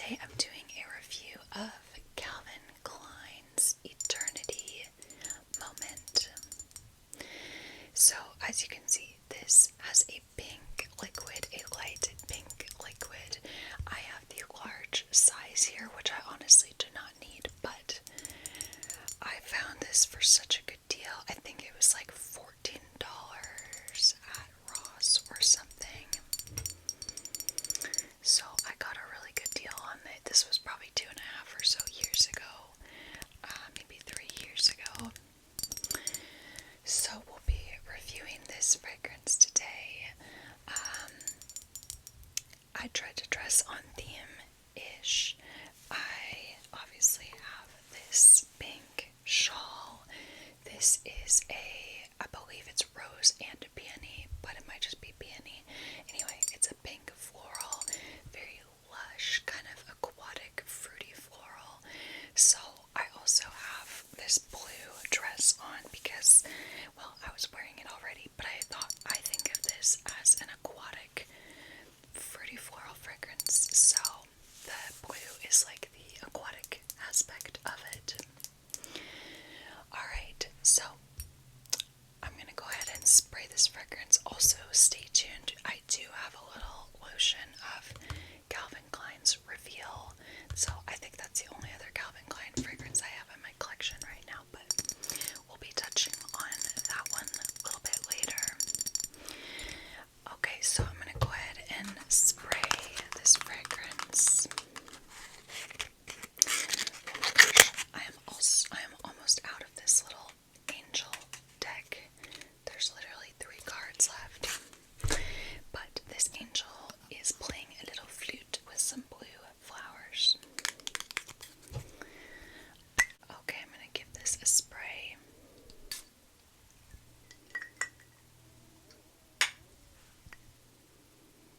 Today I'm doing a review of Calvin Klein's Eternity Moment. So as you can see, this has a pink liquid, a light pink liquid. I have the large size here, which I honestly do not need, but I found this for such a good deal. I think it was like $14 at Ross or something. So I got a really good deal on it. This was probably 2.5 or so years ago, maybe 3 years ago. So we'll be reviewing this fragrance today. I tried to dress on theme-ish. I obviously have this pink shawl. This is I believe it's rose and peony, but it might just be peony. Anyway, it's a pink floral, very lush, kind of aquatic, fruity floral. So I also have this blue dress on because, well, I was wearing it already, but I think of this as an aquatic, fruity floral fragrance. So the blue is like the aquatic aspect of it. Alright, so I'm going to go ahead and spray this fragrance. Also, stay tuned. I do have a little lotion of Calvin Klein's Reveal. So I think that's the only other Calvin Klein fragrance I have in my collection right now, but we'll be touching on that one a little bit later. Okay, so I'm going to go ahead and spray this fragrance. Oh my gosh, I am almost out of this little angel deck. There's literally 3 cards left. But this angel is playing a little flute with some blue flowers. Okay, I'm gonna give this a spray.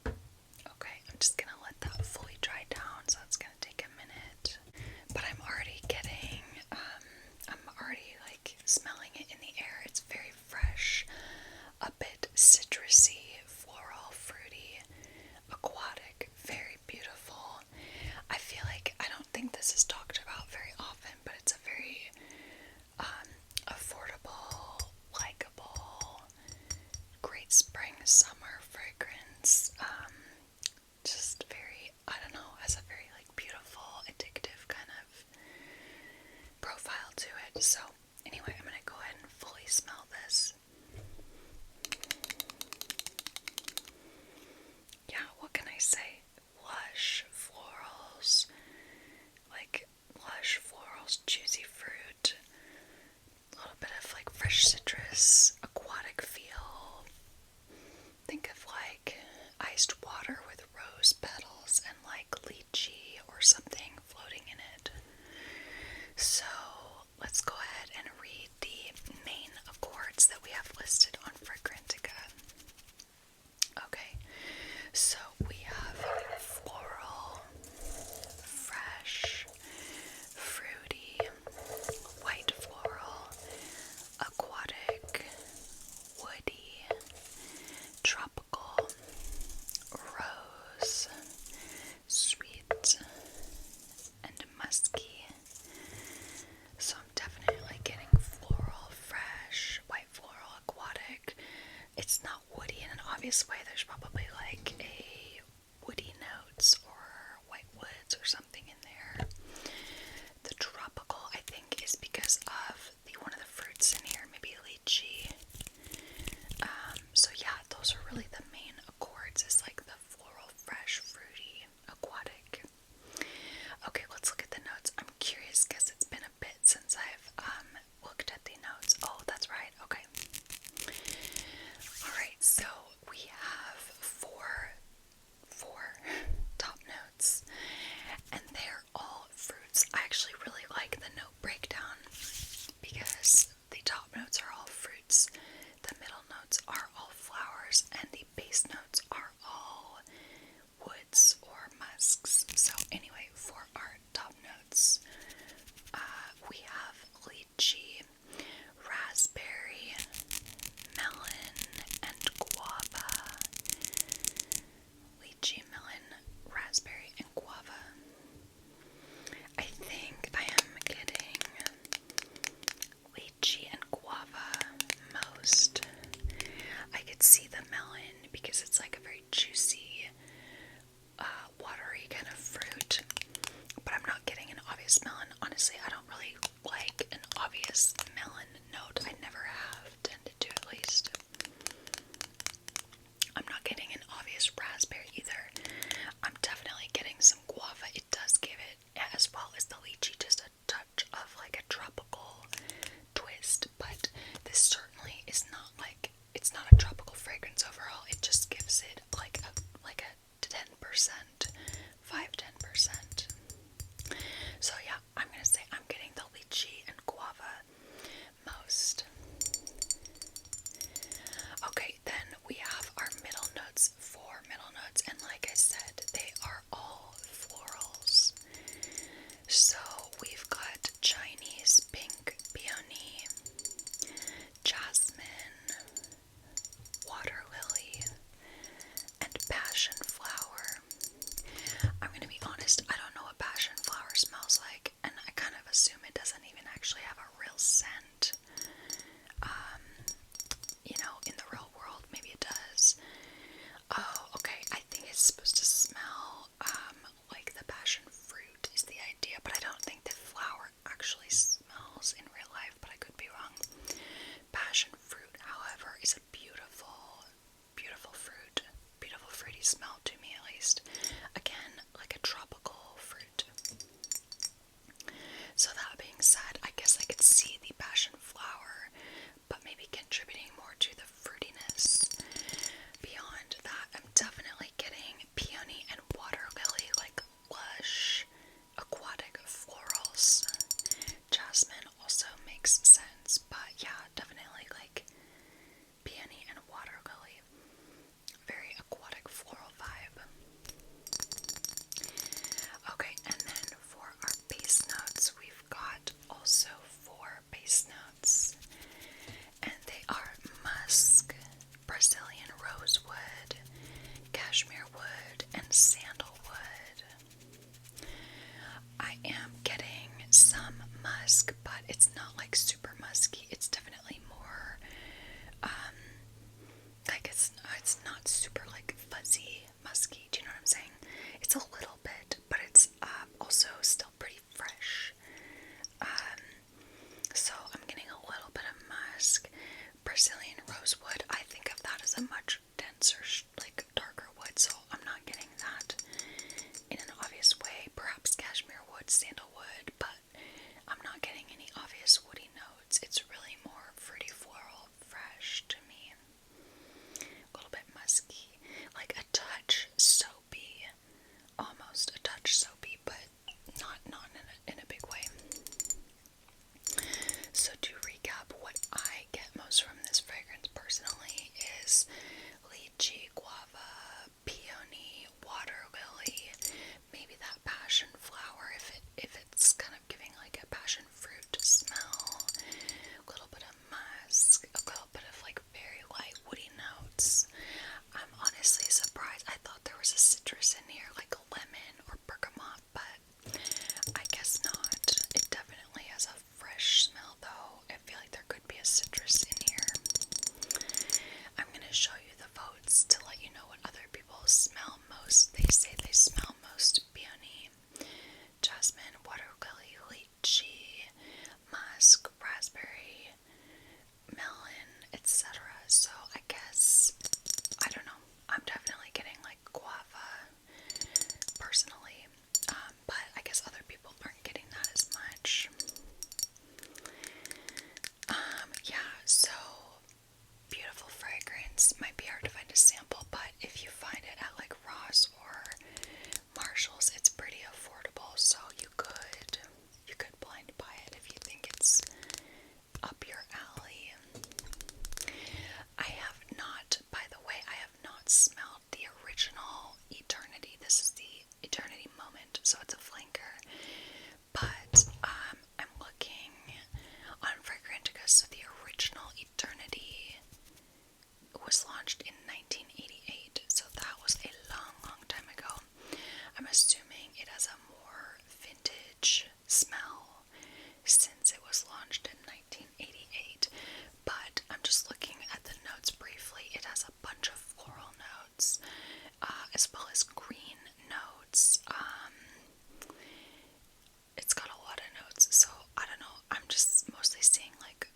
Okay, I'm just gonna let that fully dry down, so it's gonna take a minute. But I'm already getting, I'm already like smelling it in the air. It's very fresh, a bit citrusy, floral, fruity, aquatic, very beautiful. I feel like I don't think this is talked about very often, but it's a very affordable, likable, great spring summer fragrance. Just very, I don't know, has a very like beautiful, addictive kind of profile to it. So anyway, I'm gonna go ahead and fully smell this. Yeah, what can I say? Lush florals, like lush florals, juicy fruit, a little bit of like fresh citrus, aquatic feel. Think of like iced water with rose petals and like lychee or something floating in it. So let's go ahead and read the main accords that we have listed on Fragrantica. Okay, so we have floral, fresh, fruity, white floral, aquatic, woody, tropical, rose, sweet, and musky. So I'm definitely getting floral, fresh, white floral, aquatic. It's not woody in an obvious way. There's probably like a woody notes or white woods or something in there. The tropical, I think, is because of one of the fruits in here, maybe lychee. So yeah, those are really the main accords. It's like the floral, fresh, fruity, aquatic. Okay, let's look at the notes. I'm curious because it's been a bit since I've looked at the notes. Oh, that's right. Okay. Alright, so we have four top notes, and they're all fruits. I actually really like the note breakdown because the top notes are all fruits, the middle notes are all flowers, and the base notes are all woods or musks. So anyway, for our top notes, we have lychee, raspberry, melon, and guava. Lychee, melon, raspberry, and guava. a little bit, but it's also still pretty fresh. So I'm getting a little bit of musk. Brazilian rosewood, I think of that as a much denser, like darker wood, so I'm not getting that in an obvious way. Perhaps cashmere wood, sandalwood, but I'm not getting any obvious woody notes. It's really more fruity, floral, fresh to me. A little bit musky, like a touch soapy, almost a touch soapy, but not in a big way. So to recap, what I get most from this fragrance personally is lychee, guava, peony, water lily, maybe that passion flower if it's kind of giving like a passion fruit smell, a little bit of musk, a little bit of like very light woody notes. I'm honestly surprised. I thought there was a citrus in here, like a lemon or bergamot, but I guess not. It definitely has a fresh smell though. I feel like there could be a citrus in here. I'm gonna show you the votes to let you know what other people smell most. They say they smell most peony, jasmine, water lily, lychee, musk, raspberry, melon, etc. So I guess, I don't know, I'm definitely getting like guava personally, but I guess other people aren't getting that as much. Yeah, so beautiful fragrance. Might be hard to find a sample, but if you find it at like Ross or Marshall's, it's pretty affordable, so you could blind buy it if you think it's up your alley. I have not, by the way, I have not smelled the original Eternity. This is the Eternity Moment, so it's a flanker. But I'm looking on Fragrantica, so the original Eternity was launched in 1988, so that was a long time ago. I'm assuming it has a more vintage smell since it was launched in 1988, but I'm just looking at the notes briefly. It has a bunch of floral notes, as well as green notes. It's got a lot of notes, so I don't know. I'm just mostly seeing like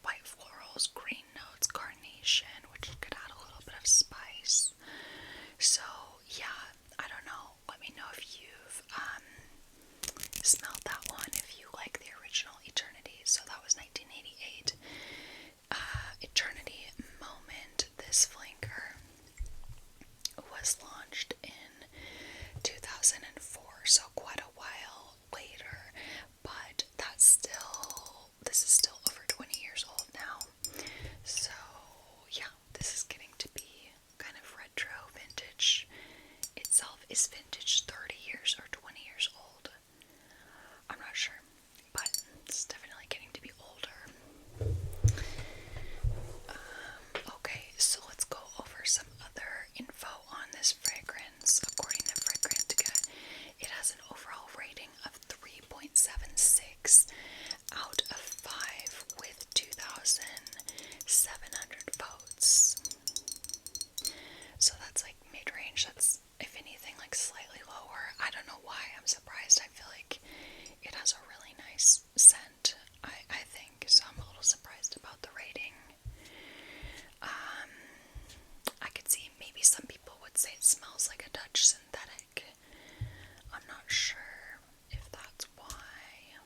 white florals, green notes, carnation, which could add a little bit of spice. So yeah, I don't know. Let me know if you've smelled that one, if you like the original Eternity. So that was 1988. Eternity Moment, this flanker, was launched in 2004, so quite a while later, but this is still over 20 years old now. So yeah, this is getting to be kind of retro. Vintage itself is vintage 30 years or 20 years old. I'm not sure, but it's definitely getting to be older. Okay, so let's go over some other info on this fragrance. According to Fragrantica, it has an overall rating of 3.76 out of 5 with 2,700 votes. So that's like mid-range. That's, if anything, like slightly lower. I don't know why. I'm surprised. I feel like it has a really nice scent, I think. So I'm a little surprised about the rating. I could see maybe some people would say it smells like a touch synthetic. I'm not sure if that's why.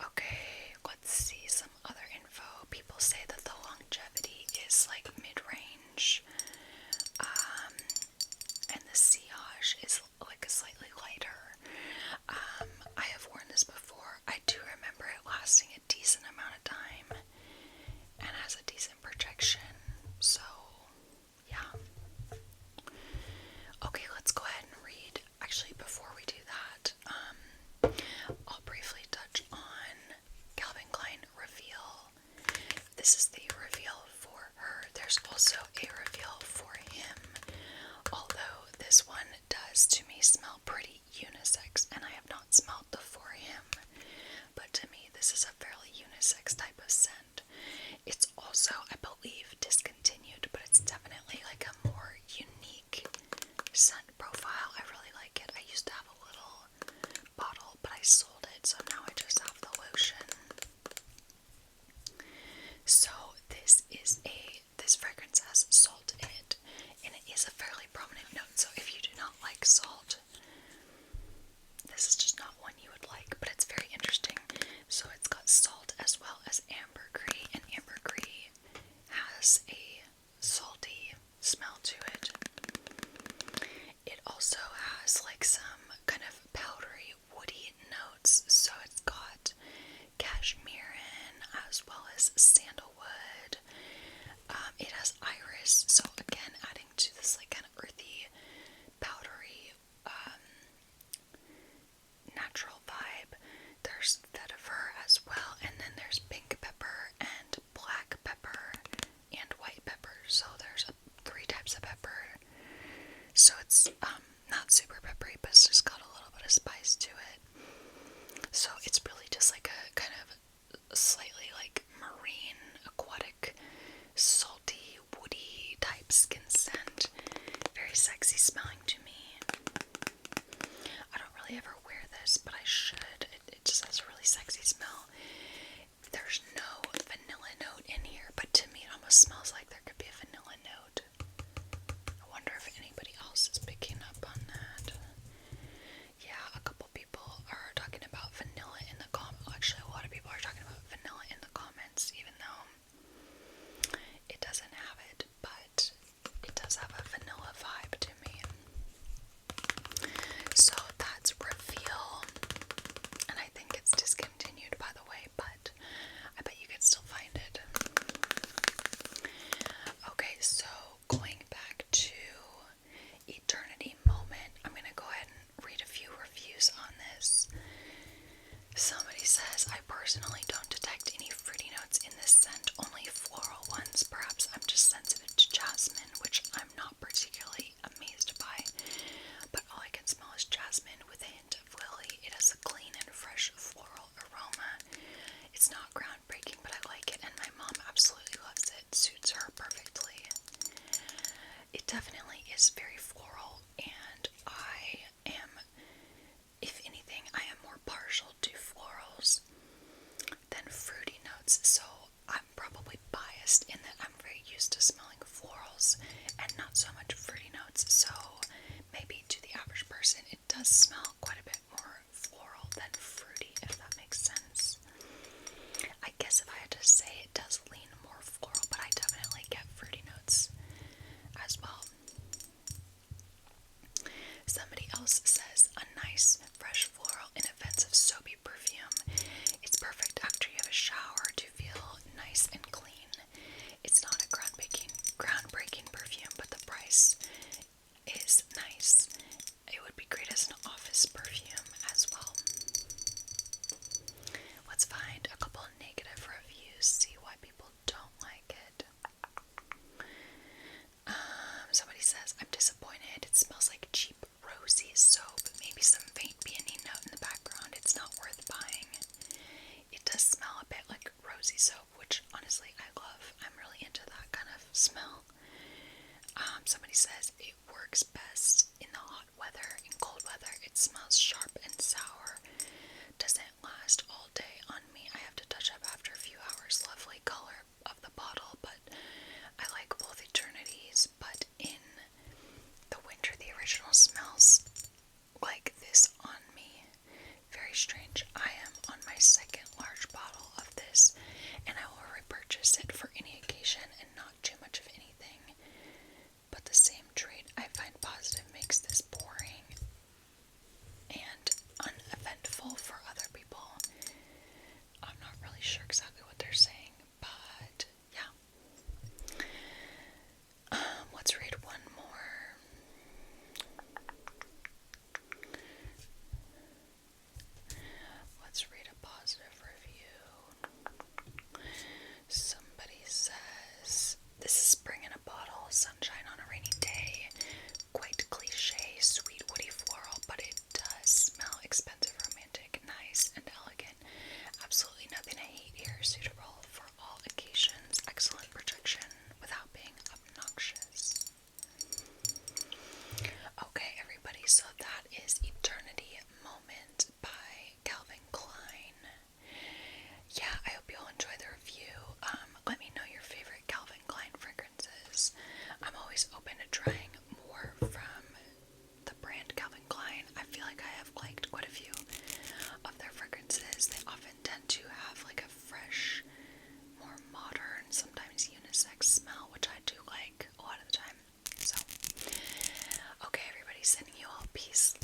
Okay, let's see some other info. People say that the longevity is like mid-range, and the sillage is like a slightly lighter. I have worn this before. I do remember it lasting a decent amount of time and has a decent projection. So yeah. Okay, let's go ahead and read. Actually, before we do that, I'll briefly touch on Calvin Klein Reveal. This is the reveal for her. There's also a reveal for him, although this one does to me smell pretty unisex, and I have not smelled the for him, but to me this is a fairly unisex type of scent. It's also, I believe, discontinued, but it's definitely like a more unique scent profile. I really like it. I used to have a little bottle, but I sold it, so now I just have the lotion. So this fragrance has salt in it, and it is a fairly prominent note. So if you do not like salt, this is just not one you would like, but it's very interesting. So it's got salt as well as ambergris, and ambergris has a salty smell to it. It also has like some kind of powdery, woody notes. So it's got cashmere as well as sandalwood. It has iris, so again adding to this like kind of earthy, powdery, natural vibe. There's vetiver as well, and then there's pink pepper and black pepper and white pepper. So there's three types of pepper. So it's not super peppery, but it's just got a little bit of spice to it. So it's really just like a kind of slightly like marine, aquatic, salty, woody type skin scent. Very sexy smelling to me. I don't really ever wear this, but I should. It just has a really sexy smell. There's no vanilla note in here, but to me it almost smells like there could be a vanilla note. I wonder if anybody else is picking up on that. Yeah, a couple people are talking about vanilla in the comments. Actually, a lot of people are talking about vanilla in the comments, even though it doesn't have it, but it does have a vanilla vibe to me. So that's Reveal, and I think it's discontinued, by the way, but I bet you could still find it. Okay, so going back to Eternity Moment, I'm gonna go ahead and read a few reviews on this. Somebody says, I personally don't detect any fruity notes in this scent, only floral ones. Perhaps I'm just sensitive to jasmine, which I'm not particularly amazed by. But all I can smell is jasmine with a hint of lily. It has a clean and fresh floral aroma. It's not groundbreaking, but I like it, and my mom absolutely loves it. Suits her perfectly. It definitely is very floral, and if anything, I am more partial to florals than fruity notes, so I'm probably biased in that I'm very used to smelling florals and not so much fruity notes, so maybe to the average person it does smell quite a bit more floral than fruity, if that makes sense. I guess if I had to say, it does lean more floral, but I definitely get fruity notes as well. Somebody else says, a nice, fresh floral, inoffensive, soapy perfume. It's perfect after you have a shower to feel nice and clean. It's not a groundbreaking perfume, but the price is nice. It would be great as an office perfume as well. Let's find a couple negative reviews, see why people don't like it. Somebody says, I'm disappointed. It smells like cheap rosy soap, maybe some faint peony note in the background. It's not worth buying. It does smell a bit like rosy soap, which honestly I love. I'm really into that kind of smell. Somebody says it works best in the hot weather. In cold weather, it smells sharp and sour. Doesn't last all day on me. I have to touch up after a few hours. Lovely color of the bottle, but I like both eternities. But in the winter, the original smells like this on me. Very strange. I am on my second large bottle of this, and I will repurchase it for any occasion and not too much of anything. But the same trait I find positive makes peace